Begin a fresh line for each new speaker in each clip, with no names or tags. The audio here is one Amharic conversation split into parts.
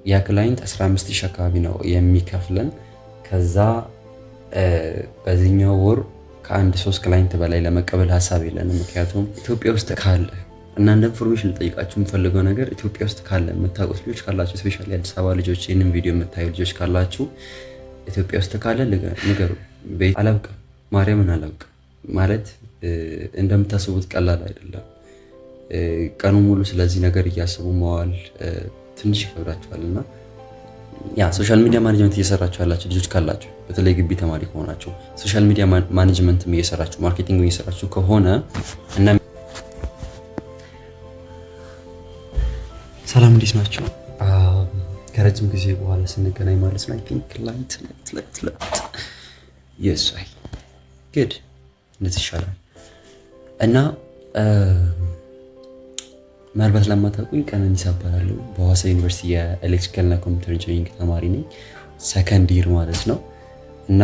ያ ክላይንት 15000 አካባቢ ነው የሚከፍለን። ከዛ በዚህኛው ወር ከአንድ 3 ክላይንት በላይ ለመቀበል ሀሳብ የለንም። ምክንያቱም ኢትዮጵያ ውስጥ ካለ እና እንደ ኢንፎርሜሽን ልጠይቃችሁ የምፈልገው ነገር ኢትዮጵያ ውስጥ ካለ የምታውቁት ልጆች ካላችሁ ስፔሻሊ አዲስ አበባ ልጆች ይህንን ቪዲዮ የምታዩ ልጆች ካላችሁ ኢትዮጵያ ውስጥ ካለ ንገሩ። ቤት አላውቅም፣ ማርያምን አላውቅም። ማለት እንደምታስቡት ቀላል አይደለም። ቀኑ ሙሉ ስለዚህ ነገር እያሰቡ መዋል ትንሽ ይከብዳችኋል። እና ያ ሶሻል ሚዲያ ማኔጅመንት እየሰራችሁ ያላችሁ ልጆች ካላችሁ በተለይ ግቢ ተማሪ ከሆናችሁ ሶሻል ሚዲያ ማኔጅመንትም እየሰራችሁ ማርኬቲንግ እየሰራችሁ ከሆነ እና ሰላም እንዴት ናችሁ? ከረጅም ጊዜ በኋላ ስንገናኝ ማለት ነው። አይ ቲንክ ላይት የስ አይ ግድ እንደዚህ ይሻላል። እና ምናልባት ለማታውቁኝ ቀነኒሳ እባላለሁ። በሐዋሳ ዩኒቨርሲቲ የኤሌክትሪካል እና ኮምፒውተር ኢንጂነሪንግ ተማሪ ነኝ፣ ሰከንድ ይር ማለት ነው። እና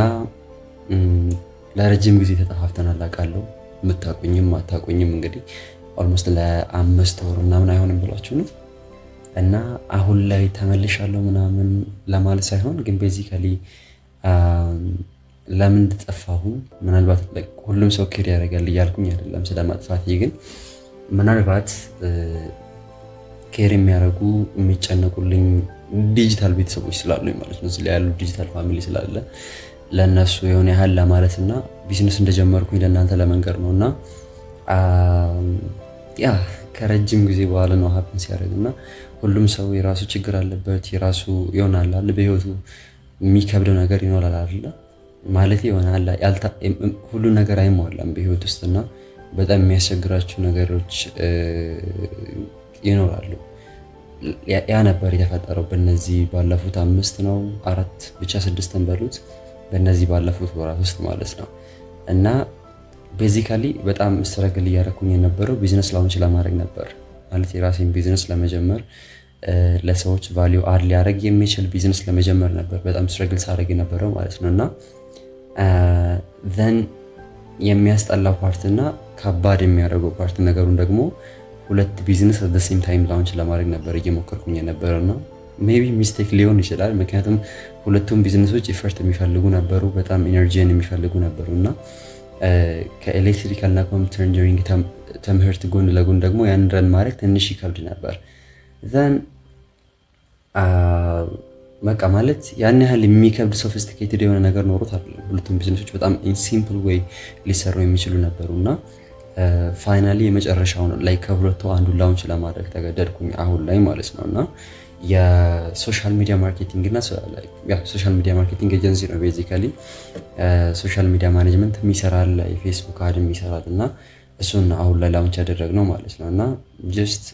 ለረጅም ጊዜ ተጠፋፍተናል አውቃለሁ። የምታውቁኝም አታውቁኝም እንግዲህ ኦልሞስት ለ5 ወር ምናምን አይሆንም ብላችሁ ነው። እና አሁን ላይ ተመልሻለሁ ምናምን ለማለት ሳይሆን ግን ቤዚካሊ ለምን ጠፋሁ ምናልባት ሁሉም ሰው ኬር ያደርጋል እያልኩኝ አይደለም ስለማጥፋቴ፣ ግን ምናልባት ኬር የሚያደርጉ የሚጨነቁልኝ ዲጂታል ቤተሰቦች ስላሉኝ ማለት ነው። እዚህ ላይ ያሉ ዲጂታል ፋሚሊ ስላለ ለነሱ የሆነ ያህል ለማለት እና ቢዝነስ እንደጀመርኩኝ ለእናንተ ለመንገር ነው። እና ያ ከረጅም ጊዜ በኋላ ነው ሀፕን ሲያደርግ እና ሁሉም ሰው የራሱ ችግር አለበት፣ የራሱ ይሆናል አለ በህይወቱ የሚከብደው ነገር ይኖራል አይደል? ማለት ይሆናል ሁሉ ነገር አይሟላም በህይወት ውስጥ እና በጣም የሚያስቸግራችሁ ነገሮች ይኖራሉ። ያ ነበር የተፈጠረው በእነዚህ ባለፉት 5 ነው 4 ብቻ 6 በሉት በእነዚህ ባለፉት ወራት ውስጥ ማለት ነው። እና ቤዚካሊ በጣም ስትረግል እያደረኩኝ የነበረው ቢዝነስ ላውንች ለማድረግ ነበር። ማለት የራሴን ቢዝነስ ለመጀመር ለሰዎች ቫልዩ አድ ሊያደርግ የሚችል ቢዝነስ ለመጀመር ነበር በጣም ስትረግል ሳደርግ የነበረው ማለት ነው። እና ዘን የሚያስጠላው ፓርት እና ከባድ የሚያደርገው ፓርት ነገሩን ደግሞ ሁለት ቢዝነስ አት ዘ ሴም ታይም ላውንች ለማድረግ ነበር እየሞከርኩኝ የነበረውና ሜቢ ሚስቴክ ሊሆን ይችላል። ምክንያቱም ሁለቱም ቢዝነሶች ኢፈርት የሚፈልጉ ነበሩ፣ በጣም ኢነርጂን የሚፈልጉ ነበሩ እና ከኤሌክትሪካል እና ኮምፒውተር ኢንጂነሪንግ ትምህርት ጎን ለጎን ደግሞ ያን ረን ማድረግ ትንሽ ይከብድ ነበር። ዘን በቃ ማለት ያን ያህል የሚከብድ ሶፊስቲኬትድ የሆነ ነገር ኖሮት አይደለም። ሁለቱም ቢዝነሶች በጣም ኢን ሲምፕል ዌይ ሊሰሩ የሚችሉ ነበሩ እና ፋይናሊ የመጨረሻውን ላይ ከሁለቱ አንዱን ላውንች ለማድረግ ተገደድኩኝ አሁን ላይ ማለት ነው። እና የሶሻል ሚዲያ ማርኬቲንግ እና ሶሻል ሚዲያ ማርኬቲንግ ኤጀንሲ ነው ቤዚካሊ። ሶሻል ሚዲያ ማኔጅመንት የሚሰራል፣ የፌስቡክ አድ የሚሰራል እና እሱን አሁን ላይ ላውንች ያደረግነው ማለት ነው። እና ጀስት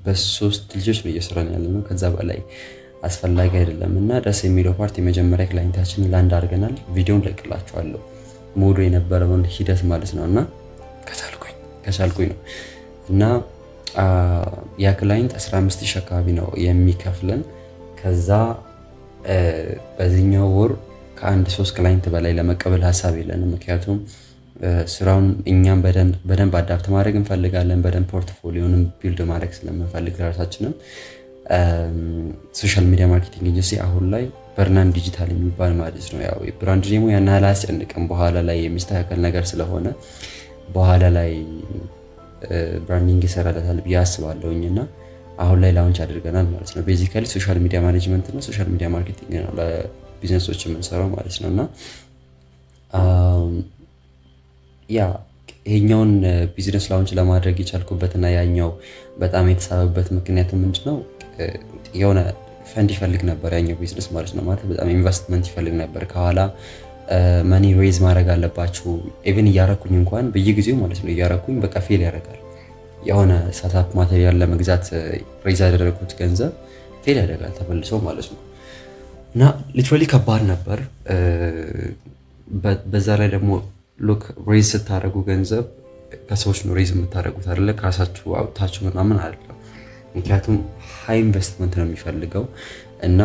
በ3 ልጆች ነው እየሰራን ያለነው፣ ከዛ በላይ አስፈላጊ አይደለም። እና ደስ የሚለው ፓርት የመጀመሪያ ክላይንታችንን ላንድ አድርገናል። ቪዲዮን ለቅላችኋለሁ ሙሉ የነበረውን ሂደት ማለት ነው። እና ከቻልኩኝ ነው። እና ያ ክላይንት 15000 አካባቢ ነው የሚከፍለን። ከዛ በዚህኛው ወር ከአንድ 3 ክላይንት በላይ ለመቀበል ሀሳብ የለንም። ምክንያቱም ስራውን እኛም በደንብ አዳፕት ማድረግ እንፈልጋለን። በደንብ ፖርትፎሊዮንም ቢልድ ማድረግ ስለምንፈልግ ራሳችንም ሶሻል ሚዲያ ማርኬቲንግ ኤጀንሲ አሁን ላይ በርናን ዲጂታል የሚባል ማለት ነው። ያው ብራንድ ኔሙ ያን ያህል አያስጨንቅም፣ በኋላ ላይ የሚስተካከል ነገር ስለሆነ በኋላ ላይ ብራንዲንግ ይሰራለታል ብዬ አስባለሁኝ። እና አሁን ላይ ላውንች አድርገናል ማለት ነው። ቤዚካሊ ሶሻል ሚዲያ ማኔጅመንት እና ሶሻል ሚዲያ ማርኬቲንግ ነው ለቢዝነሶች የምንሰራው ማለት ነው። እና ያ ይሄኛውን ቢዝነስ ላውንች ለማድረግ የቻልኩበት እና ያኛው በጣም የተሳበበት ምክንያት ምንድነው? የሆነ ፈንድ ይፈልግ ነበር ያኛው ቢዝነስ ማለት ነው። ማለት በጣም ኢንቨስትመንት ይፈልግ ነበር። ከኋላ መኒ ሬዝ ማድረግ አለባችሁ። ኢቭን እያረኩኝ እንኳን በየጊዜው ማለት ነው እያረኩኝ በቃ ፌል ያደርጋል። የሆነ ሳታፕ ማቴሪያል ለመግዛት ሬዝ ያደረኩት ገንዘብ ፌል ያደርጋል ተመልሶ ማለት ነው። እና ሊትራሊ ከባድ ነበር። በዛ ላይ ደግሞ ሉክ ሬዝ ስታደርጉ ገንዘብ ከሰዎች ነው ሬዝ የምታደርጉት አይደለ? ከራሳችሁ አውጥታችሁ ምናምን አይደለም። ምክንያቱም ሃይ ኢንቨስትመንት ነው የሚፈልገው እና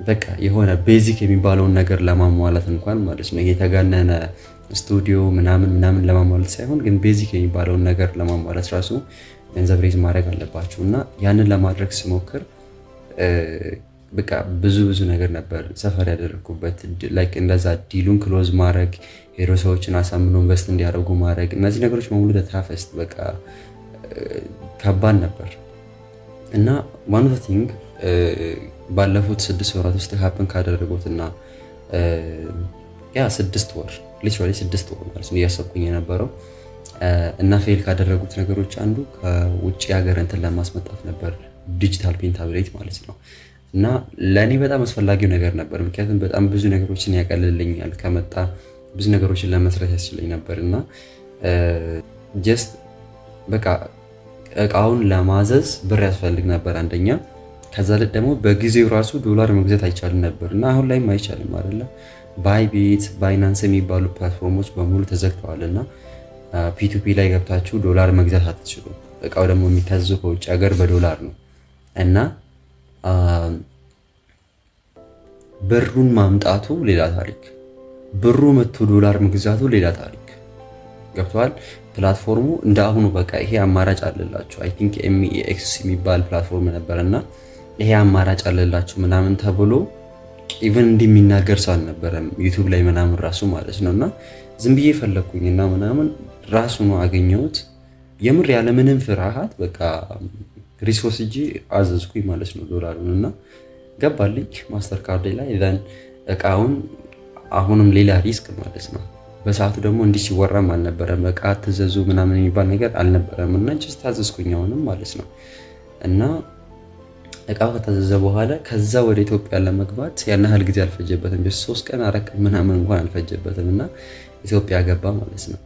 በቃ የሆነ ቤዚክ የሚባለውን ነገር ለማሟላት እንኳን ማለት ነው የተጋነነ ስቱዲዮ ምናምን ለማሟላት ሳይሆን ግን ቤዚክ የሚባለውን ነገር ለማሟላት ራሱ ገንዘብ ሬዝ ማድረግ አለባችሁ። እና ያንን ለማድረግ ስሞክር በቃ ብዙ ነገር ነበር ሰፈር ያደረግኩበት። ላይክ እንደዛ ዲሉን ክሎዝ ማድረግ፣ ሄዶ ሰዎችን አሳምኖ ኢንቨስት እንዲያደርጉ ማድረግ፣ እነዚህ ነገሮች በሙሉ ተታፈስት በቃ ከባድ ነበር እና ዋን ኦፍ ቲንግ ባለፉት 6 ወራት ውስጥ ሀፕን ካደረጉት እና ያ 6 ወር ሊትራሊ 6 ወር ማለት ነው እያሰብኩኝ የነበረው እና ፌል ካደረጉት ነገሮች አንዱ ከውጭ ሀገር እንትን ለማስመጣት ነበር፣ ዲጂታል ፔን ታብሌት ማለት ነው። እና ለእኔ በጣም አስፈላጊው ነገር ነበር፣ ምክንያቱም በጣም ብዙ ነገሮችን ያቀልልኛል፣ ከመጣ ብዙ ነገሮችን ለመስራት ያስችለኝ ነበር እና ጀስት በቃ እቃውን ለማዘዝ ብር ያስፈልግ ነበር አንደኛ። ከዛ ደግሞ በጊዜው ራሱ ዶላር መግዛት አይቻልም ነበር እና አሁን ላይም አይቻልም አይደለ? ባይቢት፣ ባይናንስ የሚባሉ ፕላትፎርሞች በሙሉ ተዘግተዋል እና ፒቱፒ ላይ ገብታችሁ ዶላር መግዛት አትችሉም። እቃው ደግሞ የሚታዘዘው ከውጭ ሀገር በዶላር ነው እና ብሩን ማምጣቱ ሌላ ታሪክ፣ ብሩ መቶ ዶላር መግዛቱ ሌላ ታሪክ። ገብተዋል። ፕላትፎርሙ እንደ አሁኑ በቃ ይሄ አማራጭ አለላችሁ። አይ ቲንክ ኤምኤክስ የሚባል ፕላትፎርም ነበር እና ይሄ አማራጭ አለላችሁ ምናምን ተብሎ ኢቨን እንዲህ የሚናገር ሰው አልነበረም ዩቲዩብ ላይ ምናምን ራሱ ማለት ነው። እና ዝም ብዬ ፈለግኩኝ እና ምናምን ራሱ ነው አገኘሁት። የምር ያለምንም ፍርሃት በቃ ሪሶርስ እጂ አዘዝኩኝ ማለት ነው ዶላሩን እና ገባልኝ ማስተር ካርድ ላይ ዘን እቃውን አሁንም ሌላ ሪስክ ማለት ነው። በሰዓቱ ደግሞ እንዲህ ሲወራም አልነበረም፣ እቃ ትዘዙ ምናምን የሚባል ነገር አልነበረም እና ጀስት ታዘዝኩኝ አሁንም ማለት ነው። እና እቃው ከታዘዘ በኋላ ከዛ ወደ ኢትዮጵያ ለመግባት ያን ያህል ጊዜ አልፈጀበትም። ጀስት 3 ቀን 4 ቀን ምናምን እንኳን አልፈጀበትም እና ኢትዮጵያ ገባ ማለት ነው።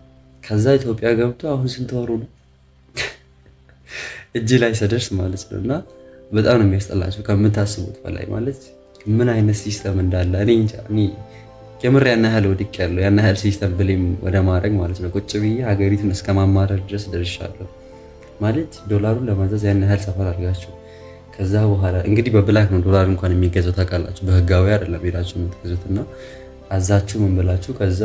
ከዛ ኢትዮጵያ ገብቶ አሁን ስንት ወሩ ነው እጅ ላይ ስደርስ ማለት ነው። እና በጣም ነው የሚያስጠላቸው ከምታስቡት በላይ ማለት ምን አይነት ሲስተም እንዳለ እኔ እንጃ። እኔ የምር ያን ያህል ወድቅ ያለው ያን ያህል ሲስተም ብሌም ወደ ማድረግ ማለት ነው ቁጭ ብዬ ሀገሪቱን እስከ ማማረር ድረስ ደርሻለሁ ማለት ዶላሩን ለማዘዝ ያን ያህል ሰፈር አድርጋችሁ ከዛ በኋላ እንግዲህ በብላክ ነው ዶላር እንኳን የሚገዛው ታውቃላችሁ፣ በህጋዊ አይደለም ሄዳችሁ የምትገዙት እና አዛችሁ ምን ብላችሁ ከዛ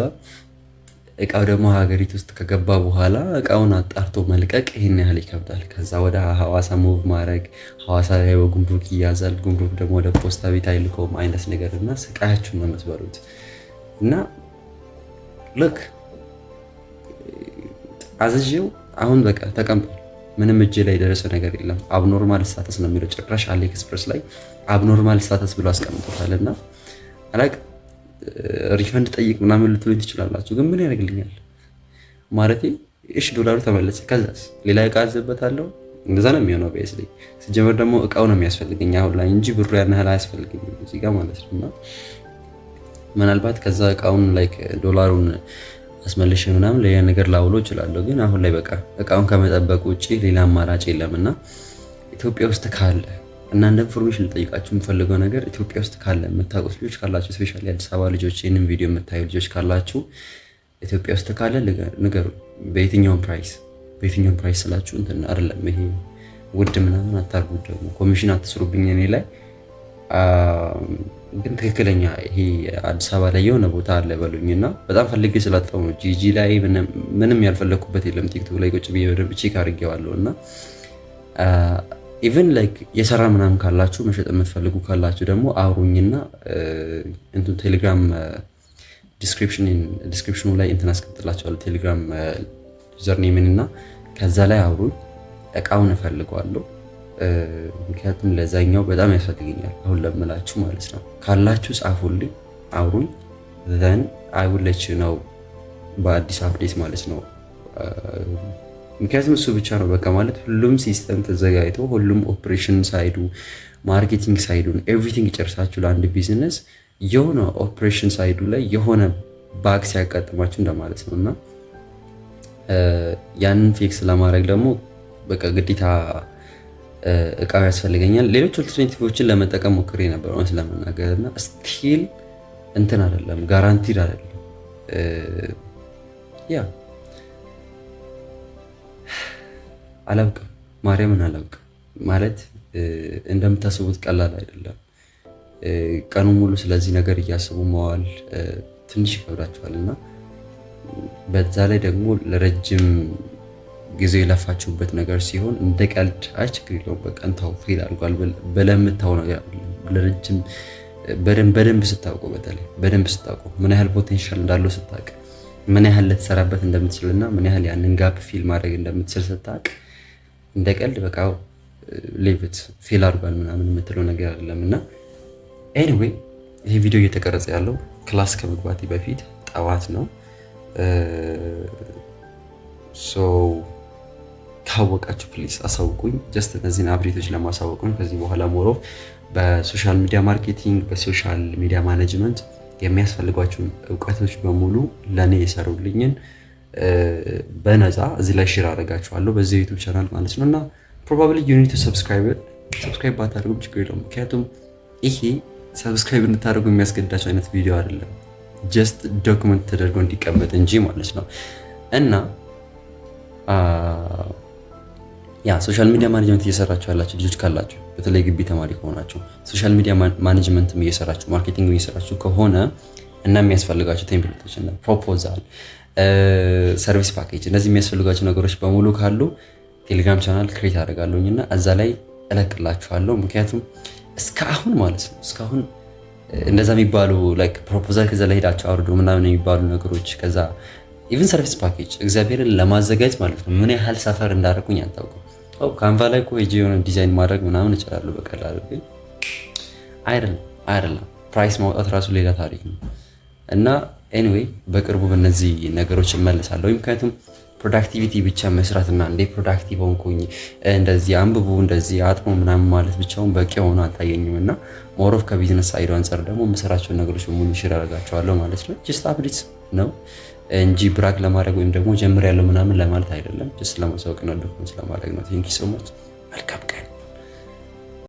እቃው ደግሞ ሀገሪቱ ውስጥ ከገባ በኋላ እቃውን አጣርቶ መልቀቅ ይሄን ያህል ይከብዳል። ከዛ ወደ ሐዋሳ ሙቭ ማድረግ፣ ሐዋሳ ላይ በጉምሩክ ይያዛል፣ ጉምሩክ ደግሞ ወደ ፖስታ ቤት አይልከውም አይነት ነገር እና ስቃያችሁን ነው የምትበሉት። እና ልክ አዝዤው አሁን በቃ ተቀምጧል። ምንም እጅ ላይ የደረሰ ነገር የለም። አብኖርማል ስታተስ ነው የሚለው ጭራሽ አሊኤክስፕረስ ላይ አብኖርማል ስታተስ ብሎ አስቀምጦታል። እና አላቅ ሪፈንድ ጠይቅ ምናምን ልትሉኝ ትችላላችሁ፣ ግን ምን ያደርግልኛል ማለቴ እሺ ዶላሩ ተመለሰ፣ ከዛስ ሌላ እቃ አዘበታለሁ። እንደዛ ነው የሚሆነው። ቤስሊ ሲጀመር ደግሞ እቃው ነው የሚያስፈልገኝ አሁን ላይ እንጂ ብሩ ያን ያህል አያስፈልገኝም እዚህ ጋር ማለት ነው። እና ምናልባት ከዛ እቃውን ላይክ ዶላሩን አስመልሼ ምናምን ሌላ ነገር ላውሎ እችላለሁ፣ ግን አሁን ላይ በቃ እቃውን ከመጠበቅ ውጪ ሌላ አማራጭ የለም። እና ኢትዮጵያ ውስጥ ካለ እና እንደ ኢንፎርሜሽን ልጠይቃችሁ የምፈልገው ነገር ኢትዮጵያ ውስጥ ካለ የምታውቁት ልጆች ካላችሁ ስፔሻሊ አዲስ አበባ ልጆች ይህንን ቪዲዮ የምታዩ ልጆች ካላችሁ ኢትዮጵያ ውስጥ ካለ ንገሩ። በየትኛውም ፕራይስ ስላችሁ እንትን አይደለም ይሄ ውድ ምናምን አታርጉት፣ ደግሞ ኮሚሽን አትስሩብኝ እኔ ላይ ግን ትክክለኛ ይሄ አዲስ አበባ ላይ የሆነ ቦታ አለ በሉኝና በጣም ፈልጌ ስላጣው ነው። ጂጂ ላይ ምንም ያልፈለኩበት የለም። ቲክቶክ ላይ ቁጭ ብዬ በደንብ ቼክ አድርጌዋለሁ እና ኢቨን ላይክ የሰራ ምናምን ካላችሁ መሸጥ የምትፈልጉ ካላችሁ ደግሞ አውሩኝና እንትን ቴሌግራም ዲስክሪፕሽኑ ላይ እንትን አስቀምጥላችኋለሁ ቴሌግራም ዩዘርኔምን እና ከዛ ላይ አውሩኝ። እቃውን እፈልገዋለሁ ምክንያቱም ለዛኛው በጣም ያስፈልገኛል አሁን ለምላችሁ ማለት ነው። ካላችሁ ጻፉልኝ፣ አውሩኝ። then I will let you know በአዲስ አፕዴት ማለት ነው። ምክንያቱም እሱ ብቻ ነው በቃ ማለት ሁሉም ሲስተም ተዘጋጅቶ ሁሉም ኦፕሬሽን ሳይዱ ማርኬቲንግ ሳይዱን ኤቭሪቲንግ ጨርሳችሁ ለአንድ ቢዝነስ የሆነ ኦፕሬሽን ሳይዱ ላይ የሆነ ባግ ሲያጋጥማችሁ እንደማለት ነው እና ያንን ፊክስ ለማድረግ ደግሞ በቃ ግዴታ እቃው ያስፈልገኛል። ሌሎች ኦልተርኔቲቮችን ለመጠቀም ሞክሬ ነበር እውነት ለመናገር እና ስቲል እንትን አይደለም፣ ጋራንቲድ አይደለም። ያ አላውቅም፣ ማርያምን አላውቅም። ማለት እንደምታስቡት ቀላል አይደለም። ቀኑ ሙሉ ስለዚህ ነገር እያሰቡ መዋል ትንሽ ይከብዳቸዋል እና በዛ ላይ ደግሞ ለረጅም ጊዜ የለፋችሁበት ነገር ሲሆን እንደ ቀልድ አይ ችግር የለውም በቃ እንታው ፌል አድርጓል ብለህ የምታው ነገር ለረጅም በደንብ ስታውቁ በተለይ በደንብ ስታውቁ ምን ያህል ፖቴንሻል እንዳለው ስታውቅ ምን ያህል ልትሰራበት እንደምትችልና ምን ያህል ያንን ጋፕ ፊል ማድረግ እንደምትችል ስታውቅ እንደ ቀልድ በቃ ሌቭት ፊል አድርጓል ምናምን የምትለው ነገር አይደለም። እና ኤኒዌይ ይሄ ቪዲዮ እየተቀረጸ ያለው ክላስ ከመግባቴ በፊት ጠዋት ነው። ሶ ካወቃችሁ ፕሊዝ አሳውቁኝ። ጀስት እነዚህን አፕዴቶች ለማሳወቁኝ ከዚህ በኋላ ሞሮፍ በሶሻል ሚዲያ ማርኬቲንግ በሶሻል ሚዲያ ማኔጅመንት የሚያስፈልጓቸውን እውቀቶች በሙሉ ለኔ የሰሩልኝን በነፃ እዚህ ላይ ሼር አደርጋችኋለሁ በዚህ ዩቲዩብ ቻናል ማለት ነው። እና ፕሮባብሊ ዩ ኒድ ቱ ሰብስክራይብ ባታደርጉም ችግር የለውም። ምክንያቱም ይሄ ሰብስክራይብ እንድታደርጉ የሚያስገድዳቸው አይነት ቪዲዮ አይደለም፣ ጀስት ዶክመንት ተደርጎ እንዲቀመጥ እንጂ ማለት ነው። እና ያ ሶሻል ሚዲያ ማኔጅመንት እየሰራችሁ ያላችሁ ልጆች ካላችሁ በተለይ ግቢ ተማሪ ከሆናችሁ ሶሻል ሚዲያ ማኔጅመንትም እየሰራችሁ ማርኬቲንግ እየሰራችሁ ከሆነ እና የሚያስፈልጋችሁ ቴምፕሌቶች እና ፕሮፖዛል፣ ሰርቪስ ፓኬጅ እነዚህ የሚያስፈልጋችሁ ነገሮች በሙሉ ካሉ ቴሌግራም ቻናል ክሬት አደርጋለሁኝ እና እዛ ላይ እለቅላችኋለሁ። ምክንያቱም እስካሁን ማለት ነው እስካሁን እንደዛ የሚባሉ ላይክ ፕሮፖዛል ከዛ ላይ ሄዳችሁ አውርዱ ምናምን የሚባሉ ነገሮች ከዛ ኢቭን ሰርቪስ ፓኬጅ እግዚአብሔርን ለማዘጋጅ ማለት ነው ምን ያህል ሰፈር እንዳደረኩኝ አታውቁም። ካንቫ ላይ እኮ ሄጄ የሆነ ዲዛይን ማድረግ ምናምን እችላለሁ በቀላሉ፣ ግን አይደለም ፕራይስ ማውጣት ራሱ ሌላ ታሪክ ነው። እና ኤኒዌይ በቅርቡ በእነዚህ ነገሮች እመለሳለሁ። ምክንያቱም ፕሮዳክቲቪቲ ብቻ መስራትና እንዴ ፕሮዳክቲቭ ሆንኩኝ እንደዚህ አንብቡ እንደዚህ አጥሞ ምናምን ማለት ብቻውን በቂ ሆኖ አልታየኝም። እና ሞሮፍ ከቢዝነስ ሳይዱ አንጻር ደግሞ የምሰራቸውን ነገሮች በሙሉ ሼር አደርጋቸዋለሁ ማለት ነው። ጀስት አፕዴት ነው እንጂ ብራክ ለማድረግ ወይም ደግሞ ጀምር ያለው ምናምን ለማለት አይደለም። ጀስት ለማሳወቅ ነው፣ ዶክመንት ለማድረግ ነው። ቴንክ ዩ ሶ ማች። መልካም